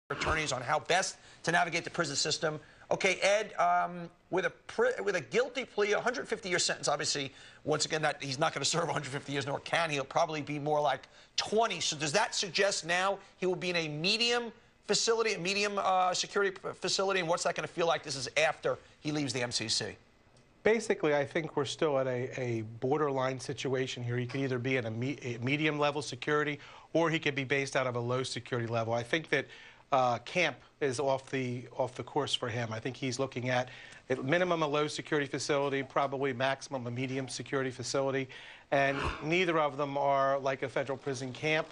attorneys on how best to navigate the prison system. Okay, Ed, with a guilty plea, 150-year sentence, obviously, once again, that he's not going to serve 150 years, nor can he. He'll probably be more like 20. So does that suggest now he will be in a medium facility, a medium security facility? And what's that going to feel like? This is after he leaves the MCC. Basically, I think we're still at a borderline situation here. He could either be in a medium-level security, or he could be based out of a low-security level. I think that camp is off the course for him. I think he's looking at minimum a low-security facility, probably maximum a medium-security facility, and neither of them are like a federal prison camp.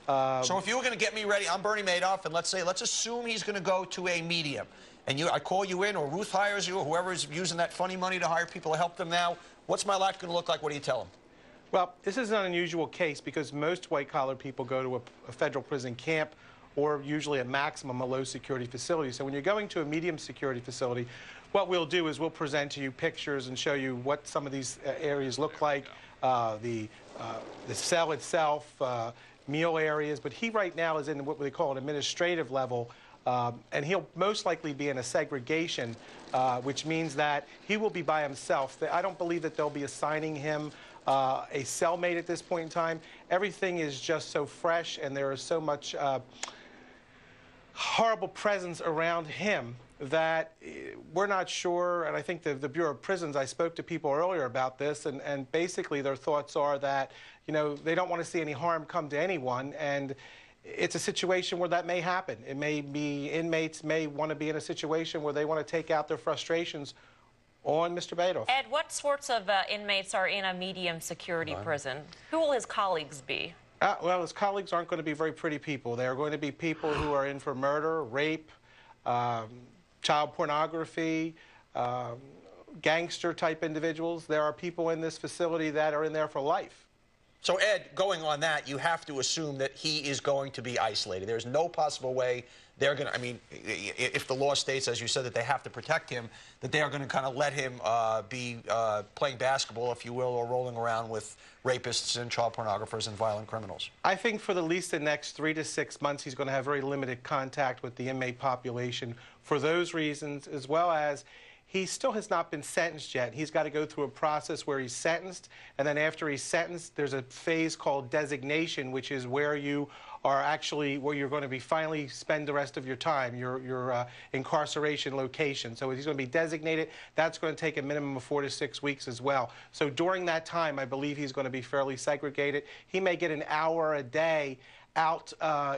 So if you were going to get me ready, I'm Bernie Madoff, and let's assume he's going to go to a medium. And I call you in, or Ruth hires you, or whoever is using that funny money to hire people to help them now. What's my life going to look like? What do you tell them? Well, this is an unusual case because most white-collar people go to a federal prison camp, or usually at maximum a low-security facility. So when you're going to a medium-security facility, what we'll do is we'll present to you pictures and show you what some of these areas look like, the cell itself, meal areas. But he right now is in what they call an administrative level. And he'll most likely be in a segregation, which means that he will be by himself. I don't believe that they'll be assigning him a cellmate at this point in time. Everything is just so fresh, and there is so much horrible presence around him that we're not sure. And I think the Bureau of Prisons, I spoke to people earlier about this, and basically their thoughts are that, you know, they don't want to see any harm come to anyone. And it's a situation where that may happen. It may be inmates may want to be in a situation where they want to take out their frustrations on Mr. Madoff. Ed, what sorts of inmates are in a medium security prison? Who will his colleagues be? Well, his colleagues aren't going to be very pretty people. They are going to be people who are in for murder, rape, child pornography, gangster-type individuals. There are people in this facility that are in there for life. So, Ed, going on that, you have to assume that he is going to be isolated. There's no possible way they're going to, I mean, if the law states, as you said, that they have to protect him, that they are going to kind of let him be playing basketball, if you will, or rolling around with rapists and child pornographers and violent criminals. I think for the least the next 3 to 6 months, he's going to have very limited contact with the inmate population for those reasons, as well as he still has not been sentenced yet. He's got to go through a process where he's sentenced, and then after he's sentenced, there's a phase called designation, which is where you are actually, where you're going to be finally spend the rest of your time, your incarceration location. So he's going to be designated. That's going to take a minimum of 4 to 6 weeks as well. So during that time, I believe he's going to be fairly segregated. He may get an hour a day out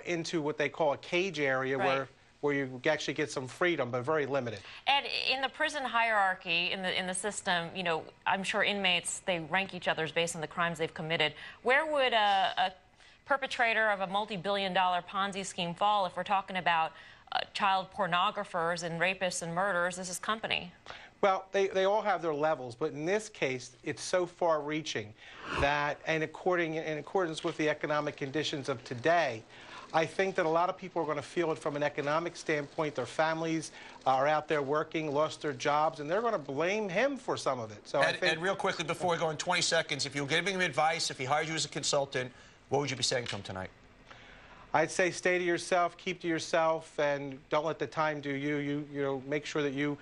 into what they call a cage area, right, where you actually get some freedom, but very limited. And in the prison hierarchy, in the system, you know, I'm sure inmates, they rank each other based on the crimes they've committed. Where would a perpetrator of a multi-billion-dollar Ponzi scheme fall if we're talking about child pornographers and rapists and murderers? This is company. Well, they all have their levels, but in this case, it's so far-reaching that, in accordance with the economic conditions of today, I think that a lot of people are going to feel it from an economic standpoint. Their families are out there working, lost their jobs, and they're going to blame him for some of it. So Ed, real quickly, before we go in 20 seconds, if you were giving him advice, if he hired you as a consultant, what would you be saying to him tonight? I'd say stay to yourself, keep to yourself, and don't let the time do you. You know, make sure that you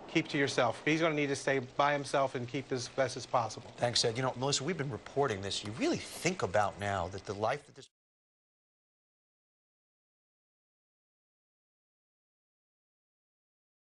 keep to yourself. He's going to need to stay by himself and keep as best as possible. Thanks, Ed. You know, Melissa, we've been reporting this. You really think about now that the life that this